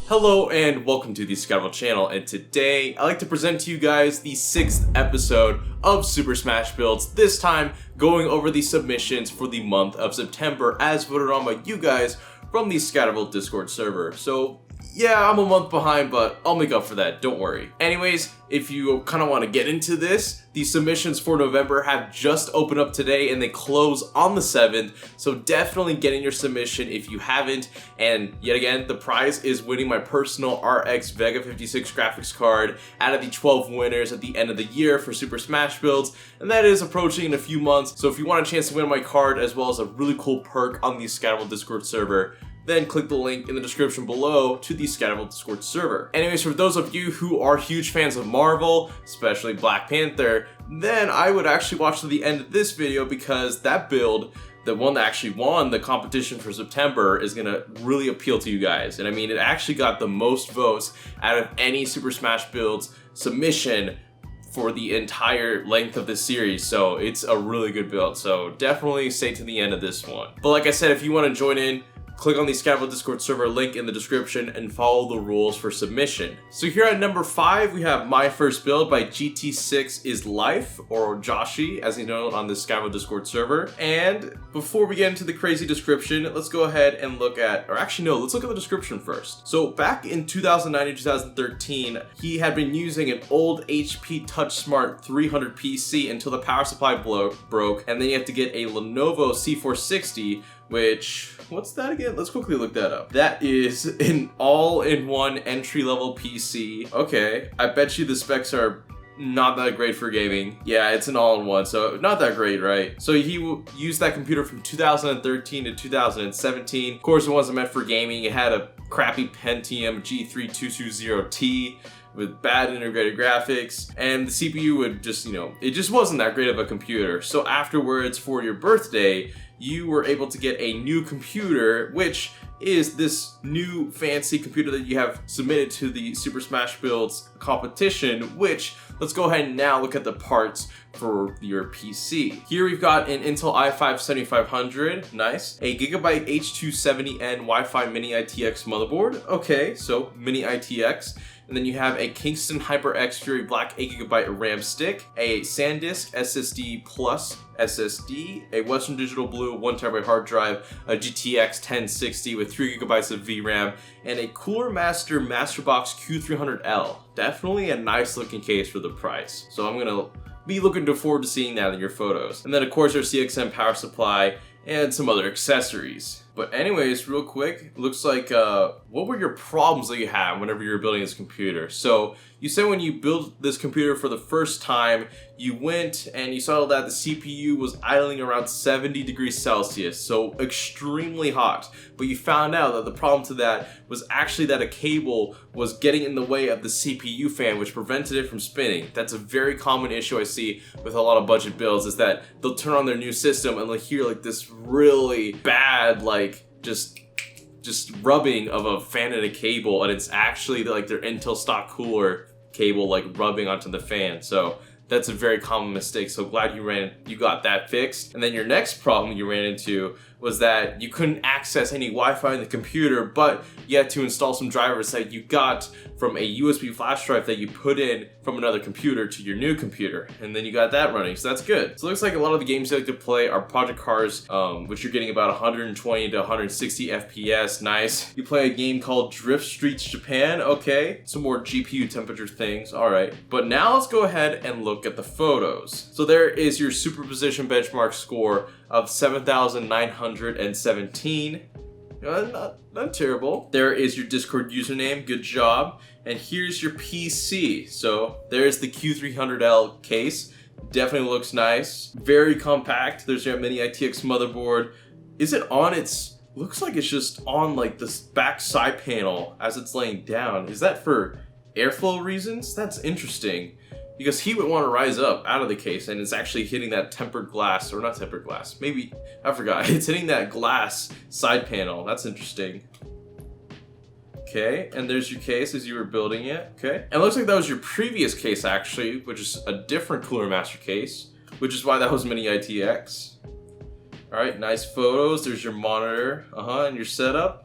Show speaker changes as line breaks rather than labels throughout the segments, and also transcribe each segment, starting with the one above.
Hello and welcome to the ScatterVolt channel, and today I'd like to present to you guys the 6th episode of Super Smash Builds, this time going over the submissions for the month of September as voted on by you guys from the ScatterVolt Discord server. So yeah, I'm a month behind, but I'll make up for that, don't worry. Anyways, if you kind of want to get into this, the submissions for November have just opened up today and they close on the 7th, so definitely get in your submission if you haven't. And yet again, the prize is winning my personal RX Vega 56 graphics card out of the 12 winners at the end of the year for Super Smash Builds, and that is approaching in a few months. So if you want a chance to win my card as well as a really cool perk on the ScatterVolt Discord server, then click the link in the description below to the ScatterVolt Discord server. Anyways, for those of you who are huge fans of Marvel, especially Black Panther, then I would actually watch to the end of this video because that build, the one that actually won the competition for September, is gonna really appeal to you guys. And I mean, it actually got the most votes out of any Super Smash Builds submission for the entire length of this series, so it's a really good build. So definitely stay to the end of this one. But like I said, if you want to join in, click on the ScatterVolt Discord server link in the description and follow the rules for submission. So here at number 5, we have My First Build by GT6 is Life, or Joshi, as he's known on the ScatterVolt Discord server. And before we get into the crazy description, let's go ahead and look at, or actually no, let's look at the description first. So back in 2009 and 2013, he had been using an old HP TouchSmart 300 PC until the power supply broke, and then you have to get a Lenovo C460, which, what's that again? Let's quickly look that up. That is an all-in-one entry-level PC. Okay, I bet you the specs are not that great for gaming. Yeah, it's an all-in-one, so not that great, right? So he used that computer from 2013 to 2017. Of course, it wasn't meant for gaming. It had a crappy Pentium G3220T with bad integrated graphics, and the CPU would just, it just wasn't that great of a computer. So afterwards, for your birthday, you were able to get a new computer, which is this new fancy computer that you have submitted to the Super Smash Builds competition, which, let's go ahead and now look at the parts for your PC. Here we've got an Intel i5-7500, nice. A Gigabyte H270N Wi-Fi Mini ITX motherboard, okay, so Mini ITX. And then you have a Kingston HyperX Fury Black 8GB RAM stick, a SanDisk SSD Plus SSD, a Western Digital Blue 1TB hard drive, a GTX 1060 with 3GB of VRAM, and a Cooler Master Masterbox Q300L. Definitely a nice looking case for the price. So I'm gonna be looking forward to seeing that in your photos. And then of course our CXM power supply and some other accessories. But anyways, real quick, it looks like, what were your problems that you had whenever you were building this computer? So you said when you built this computer for the first time, you went and you saw that the CPU was idling around 70 degrees Celsius, so extremely hot. But you found out that the problem to that was actually that a cable was getting in the way of the CPU fan, which prevented it from spinning. That's a very common issue I see with a lot of budget builds, is that they'll turn on their new system and they'll hear like this really bad, like, just rubbing of a fan and a cable, and it's actually like their Intel stock cooler cable like rubbing onto the fan. So that's a very common mistake. So glad you got that fixed. And then your next problem you ran into was that you couldn't access any Wi-Fi in the computer, but you had to install some drivers that you got from a USB flash drive that you put in from another computer to your new computer, and then you got that running, so that's good. So it looks like a lot of the games you like to play are Project Cars, which you're getting about 120 to 160 FPS, nice. You play a game called Drift Streets Japan, okay. Some more GPU temperature things, alright. But now let's go ahead and look at the photos. So there is your superposition benchmark score of 7,917. Not terrible. There is your Discord username, good job. And here's your PC. So there's the Q300L case. Definitely looks nice. Very compact. There's your Mini ITX motherboard. Is it on its, looks like it's just on like this back side panel as it's laying down. Is that for airflow reasons? That's interesting, because heat would want to rise up out of the case, and it's actually hitting that tempered glass, or not tempered glass, maybe, I forgot. It's hitting that glass side panel. That's interesting. Okay, and there's your case as you were building it, okay? And it looks like that was your previous case actually, which is a different Cooler Master case, which is why that was Mini ITX. All right, nice photos. There's your monitor, and your setup.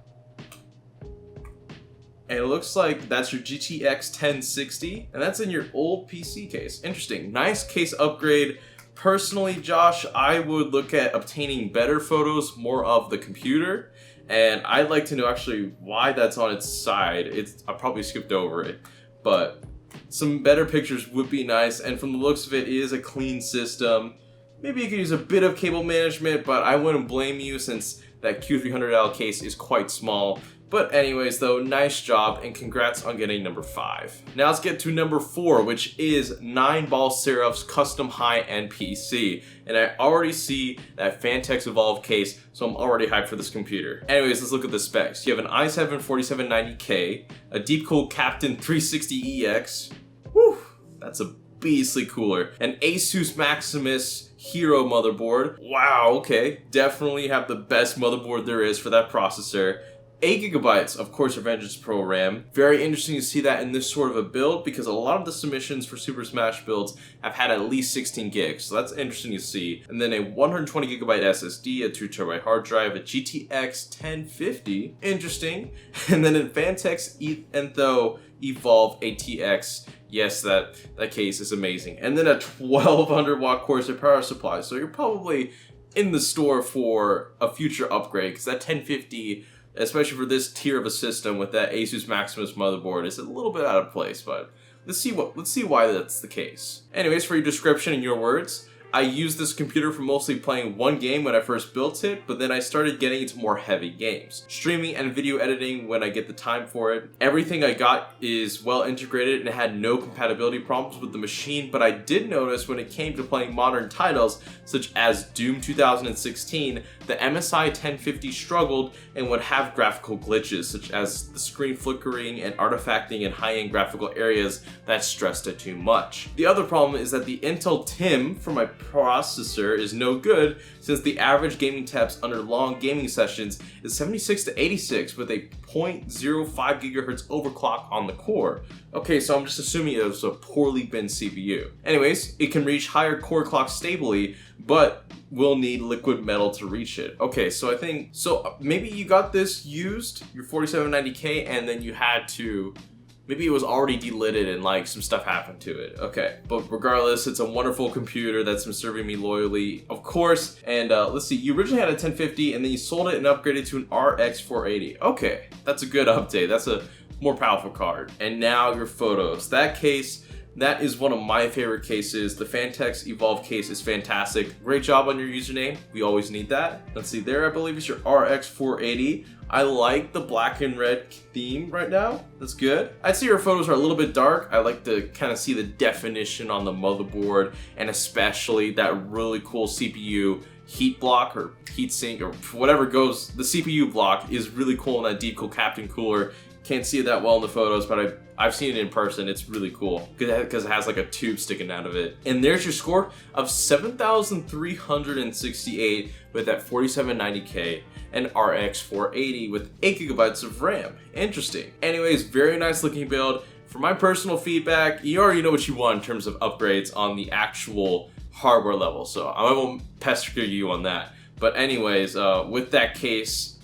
And it looks like that's your GTX 1060, and that's in your old PC case. Interesting. Nice case upgrade. Personally, Josh, I would look at obtaining better photos more of the computer, and I'd like to know actually why that's on its side. I probably skipped over it, but some better pictures would be nice, and from the looks of it, it is a clean system. Maybe you could use a bit of cable management, but I wouldn't blame you since that Q300L case is quite small. But anyways though, nice job and congrats on getting number 5. Now let's get to number 4, which is Nineball Serifs Custom High-End PC. And I already see that Fantex Evolve case, so I'm already hyped for this computer. Anyways, let's look at the specs. You have an i7 4790K, a deep-cooled Captain 360EX, whew, that's a beastly cooler, an Asus Maximus Hero motherboard. Wow, okay, definitely have the best motherboard there is for that processor. 8 GB of Corsair Vengeance Pro RAM. Very interesting to see that in this sort of a build because a lot of the submissions for Super Smash builds have had at least 16 gigs, so that's interesting to see. And then a 120 GB SSD, a 2 TB hard drive, a GTX 1050, interesting. And then in Fantex Entho Evolve ATX, yes, that case is amazing. And then a 1200 watt Corsair power supply, so you're probably in the store for a future upgrade because that 1050, especially for this tier of a system with that Asus Maximus motherboard, is a little bit out of place, but let's see why that's the case. Anyways, for your description in your words, I used this computer for mostly playing one game when I first built it, but then I started getting into more heavy games. Streaming and video editing when I get the time for it. Everything I got is well integrated and it had no compatibility problems with the machine, but I did notice when it came to playing modern titles such as Doom 2016, the MSI 1050 struggled and would have graphical glitches such as the screen flickering and artifacting in high-end graphical areas that stressed it too much. The other problem is that the Intel TIM for my processor is no good since the average gaming temps under long gaming sessions is 76 to 86 with a 0.05 GHz overclock on the core. Okay, so I'm just assuming it was a poorly binned CPU. Anyways, it can reach higher core clocks stably, but will need liquid metal to reach it. Okay, so maybe you got this used, your 4790K, and then you had to, maybe it was already delitted and like some stuff happened to it. Okay, but regardless, it's a wonderful computer that's been serving me loyally, of course. And let's see, you originally had a 1050 and then you sold it and upgraded to an RX 480. Okay, that's a good update. That's a more powerful card. And now your photos. That case, that is one of my favorite cases. The Fantex Evolve case is fantastic. Great job on your username. We always need that. Let's see, there I believe is your RX 480. I like the black and red theme right now. That's good. I'd say your photos are a little bit dark. I like to kind of see the definition on the motherboard and especially that really cool CPU heat block or heat sink or whatever goes. The CPU block is really cool in that deep cool Captain cooler. Can't see it that well in the photos, but I've seen it in person. It's really cool because it has like a tube sticking out of it. And there's your score of 7,368 with that 4790K and RX 480 with 8 GB of RAM. Interesting. Anyways, very nice looking build. For my personal feedback, you already know what you want in terms of upgrades on the actual hardware level, so I won't pester you on that. But anyways, with that case,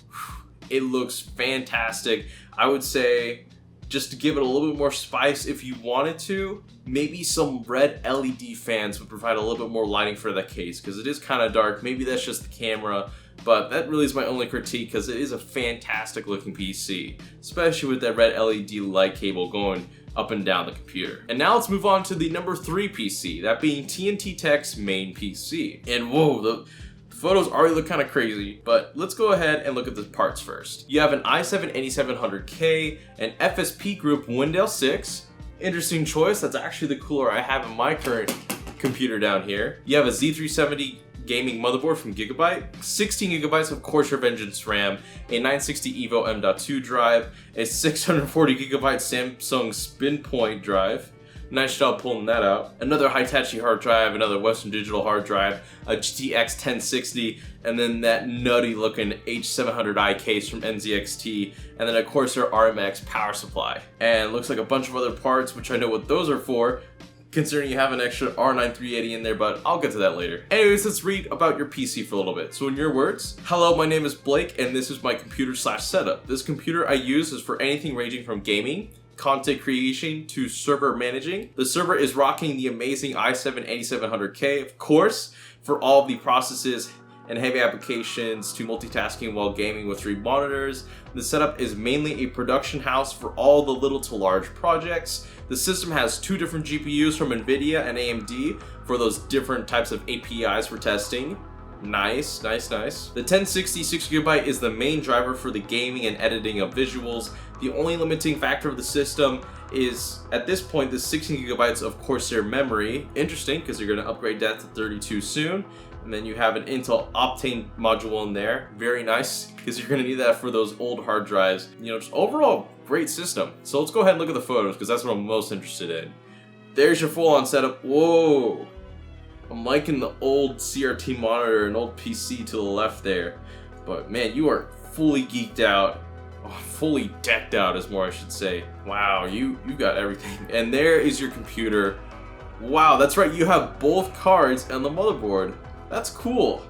it looks fantastic. I would say just to give it a little bit more spice if you wanted to, maybe some red LED fans would provide a little bit more lighting for that case because it is kind of dark. Maybe that's just the camera, but that really is my only critique because it is a fantastic looking PC, especially with that red LED light cable going up and down the computer. And now let's move on to the number 3 PC, that being TNT Tech's main PC. And whoa, the photos already look kind of crazy, but let's go ahead and look at the parts first. You have an i7 8700K, an FSP Group Windale 6. Interesting choice, that's actually the cooler I have in my current computer down here. You have a Z370 gaming motherboard from Gigabyte, 16 GB of Corsair Vengeance RAM, a 960 EVO M.2 drive, a 640 GB Samsung SpinPoint drive. Nice job pulling that out. Another Hitachi hard drive, another Western Digital hard drive, a GTX 1060, and then that nutty looking H700i case from NZXT, and then a Corsair RMX power supply. And looks like a bunch of other parts, which I know what those are for. considering you have an extra R9 380 in there, but I'll get to that later. Anyways, let's read about your PC for a little bit. So in your words, hello, my name is Blake, and this is my computer/setup. This computer I use is for anything ranging from gaming, content creation, to server managing. The server is rocking the amazing i7-8700K, of course, for all the processes and heavy applications to multitasking while gaming with 3 monitors. The setup is mainly a production house for all the little to large projects. The system has 2 different GPUs from NVIDIA and AMD for those different types of APIs for testing. Nice, nice, nice. The 1060 6GB is the main driver for the gaming and editing of visuals. The only limiting factor of the system is, at this point, the 16GB of Corsair memory. Interesting, because you're going to upgrade that to 32 soon. And then you have an Intel Optane module in there. Very nice, because you're going to need that for those old hard drives. You know, just overall, great system. So let's go ahead and look at the photos, because that's what I'm most interested in. There's your full-on setup. Whoa! I'm liking the old CRT monitor and old PC to the left there. But man, you are fully geeked out. Oh, fully decked out is more I should say. Wow, you got everything. And there is your computer. Wow, that's right, you have both cards and the motherboard. That's cool.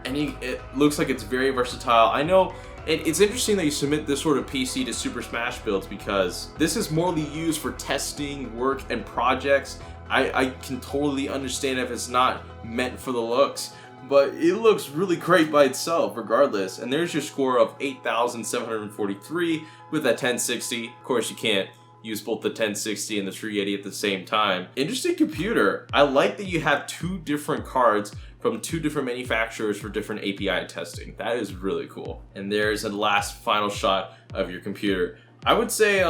And it looks like it's very versatile. I know it's interesting that you submit this sort of PC to Super Smash Builds, because this is morely used for testing, work, and projects. I can totally understand if it's not meant for the looks, but it looks really great by itself regardless. And there's your score of 8,743 with that 1060. Of course, you can't use both the 1060 and the 380 at the same time. Interesting computer. I like that you have 2 different cards from 2 different manufacturers for different API testing. That is really cool. And there's a last final shot of your computer. I would say,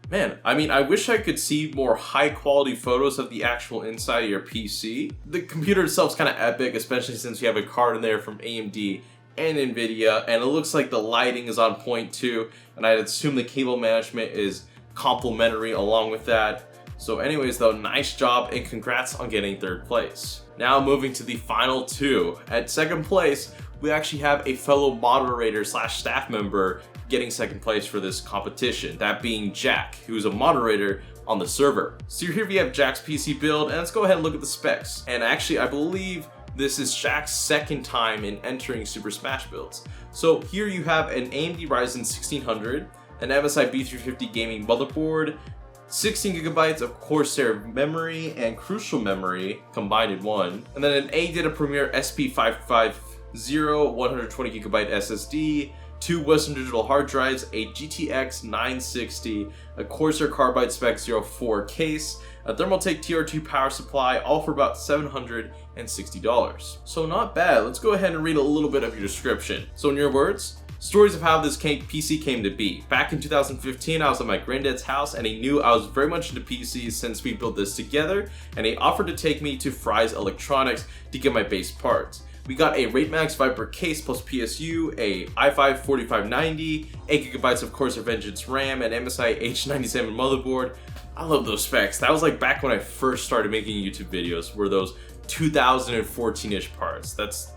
man, I mean, I wish I could see more high quality photos of the actual inside of your PC. The computer itself is kind of epic, especially since you have a card in there from AMD and NVIDIA, and it looks like the lighting is on point too, and I'd assume the cable management is complementary along with that. So anyways though, nice job and congrats on getting 3rd place. Now moving to the final 2. At 2nd place, we actually have a fellow moderator / staff member getting 2nd place for this competition, that being Jack, who's a moderator on the server. So here we have Jack's PC build, and let's go ahead and look at the specs. And actually, I believe this is Jack's 2nd time in entering Super Smash Builds. So here you have an AMD Ryzen 1600, an MSI B350 gaming motherboard, 16GB of Corsair memory and Crucial memory combined in one, and then an ADATA Premier SP550 120GB SSD, 2 Western Digital hard drives, a GTX 960, a Corsair Carbide Spec 04 case, a Thermaltake TR2 power supply, all for about $760. So not bad. Let's go ahead and read a little bit of your description. So in your words, stories of how this PC came to be. Back in 2015, I was at my granddad's house and he knew I was very much into PCs since we built this together, and he offered to take me to Fry's Electronics to get my base parts. We got a Ratemax Viper case plus PSU, a i5 4590, 8GB of Corsair Vengeance RAM, and MSI H97 motherboard. I love those specs. That was like back when I first started making YouTube videos, were those 2014-ish parts. Those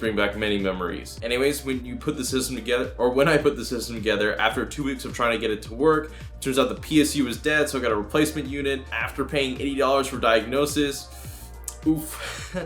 bring back many memories. Anyways, when you put the system together, or when I put the system together, after 2 weeks of trying to get it to work, turns out the PSU was dead, so I got a replacement unit. After paying $80 for diagnosis, oof.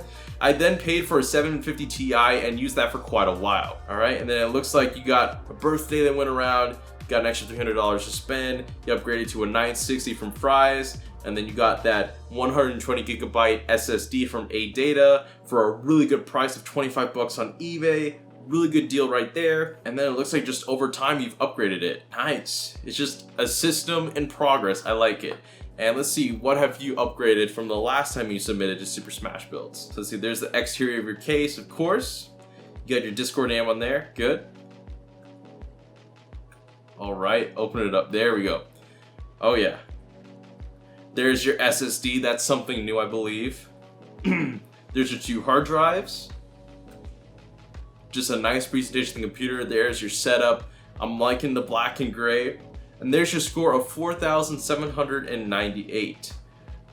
I then paid for a 750 Ti and used that for quite a while, all right? And then it looks like you got a birthday that went around, got an extra $300 to spend, you upgraded to a 960 from Fry's, and then you got that 120GB SSD from ADATA for a really good price of 25 bucks on eBay. Really good deal right there. And then it looks like just over time you've upgraded it. Nice. It's just a system in progress. I like it. And let's see, what have you upgraded from the last time you submitted to Super Smash Builds? So let's see, there's the exterior of your case, of course. You got your Discord name on there, good. All right, open it up, there we go. Oh yeah. There's your SSD, that's something new, I believe. There's your 2 hard drives. Just a nice presentation of the computer. There's your setup. I'm liking the black and gray. And there's your score of 4,798.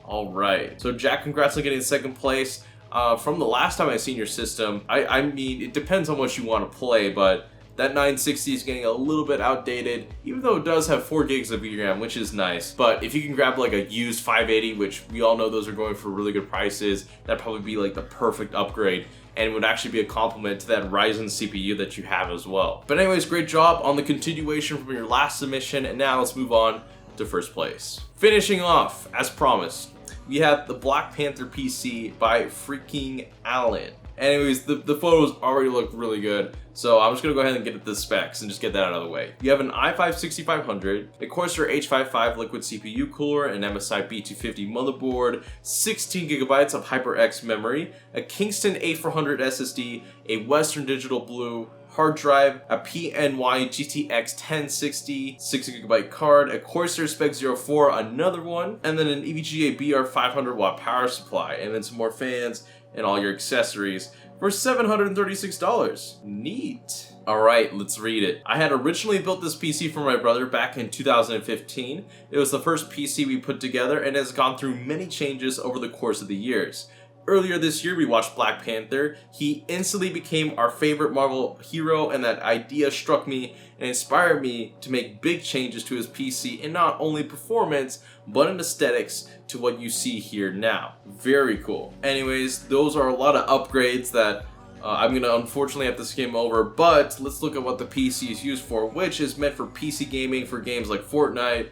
All right, so Jack, congrats on getting 2nd place. From the last time I seen your system, I mean, it depends on what you want to play, but That 960 is getting a little bit outdated, even though it does have 4 gigs of VRAM, which is nice. But if you can grab like a used 580, which we all know those are going for really good prices, that'd probably be like the perfect upgrade, and it would actually be a compliment to that Ryzen CPU that you have as well. But anyways, great job on the continuation from your last submission, and now let's move on to first place. Finishing off, as promised, we have the Black Panther PC by freaking Alan. Anyways, the photos already look really good, so I'm just gonna go ahead and get the specs and just get that out of the way. You have an i5-6500, a Corsair H55 liquid CPU cooler, an MSI B250 motherboard, 16 gigabytes of HyperX memory, a Kingston A400 SSD, a Western Digital Blue hard drive, a PNY GTX 1060 6GB card, a Corsair Spec 04, another one, and then an EVGA BR 500W power supply, and then some more fans and all your accessories for $736. Neat. Alright, let's read it. I had originally built this PC for my brother back in 2015. It was the first PC we put together and has gone through many changes over the course of the years. Earlier this year, we watched Black Panther. He instantly became our favorite Marvel hero, and that idea struck me and inspired me to make big changes to his PC in not only performance, but in aesthetics to what you see here now. Very cool. Anyways, those are a lot of upgrades that I'm gonna unfortunately have to skim over, but let's look at what the PC is used for, which is meant for PC gaming for games like Fortnite,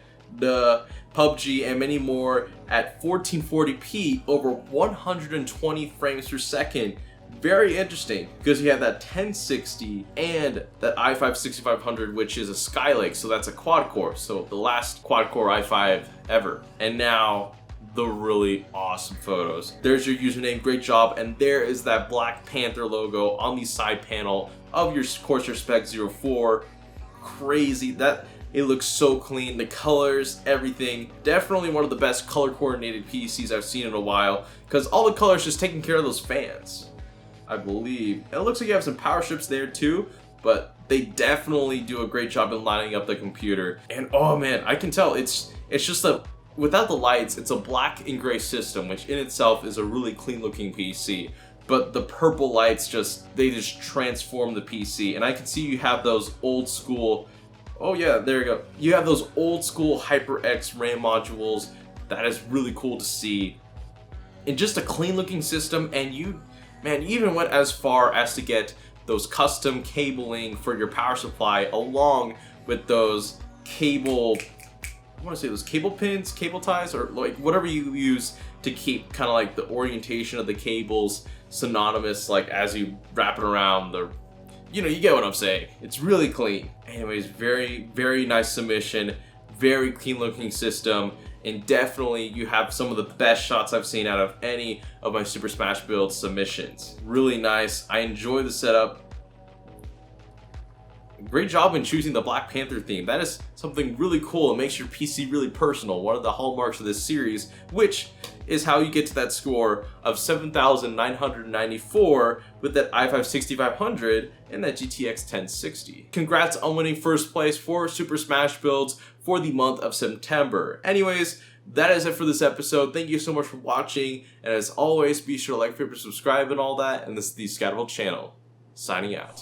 PUBG, and many more at 1440p over 120 frames per second. Very interesting, because you have that 1060 and that i5-6500, which is a Skylake, so that's a quad core, so the last quad core i5 ever. And now the really awesome photos. There's your username, great job, and there is that Black Panther logo on the side panel of your Corsair Spec 04. Crazy, that it looks so clean, the colors, everything. Definitely one of the best color coordinated PCs I've seen in a while, because all the colors just taking care of those fans, I believe. And it looks like you have some power strips there too, but they definitely do a great job in lining up the computer. And oh man, I can tell it's just a, without the lights, it's a black and gray system, which in itself is a really clean looking PC. But the purple lights they just transform the PC. And I can see you have those old school, oh yeah, there you go. You have those old school HyperX RAM modules. That is really cool to see. And just a clean looking system, and you even went as far as to get those custom cabling for your power supply along with those cable, I want to say those cable pins, cable ties, or like whatever you use to keep kind of like the orientation of the cables synonymous, like as you wrap it around the, you know, you get what I'm saying. It's really clean. Anyways, very, very nice submission, very clean looking system, and definitely you have some of the best shots I've seen out of any of my Super Smash Build submissions. Really nice. I enjoy the setup. Great job in choosing the Black Panther theme. That is something really cool. It makes your PC really personal. One of the hallmarks of this series, which is how you get to that score of 7,994 with that i5-6500 and that GTX 1060. Congrats on winning first place for Super Smash Builds for the month of September. Anyways, that is it for this episode. Thank you so much for watching, and as always, be sure to like, favorite, subscribe, and all that. And this is the ScatterVolt channel, signing out.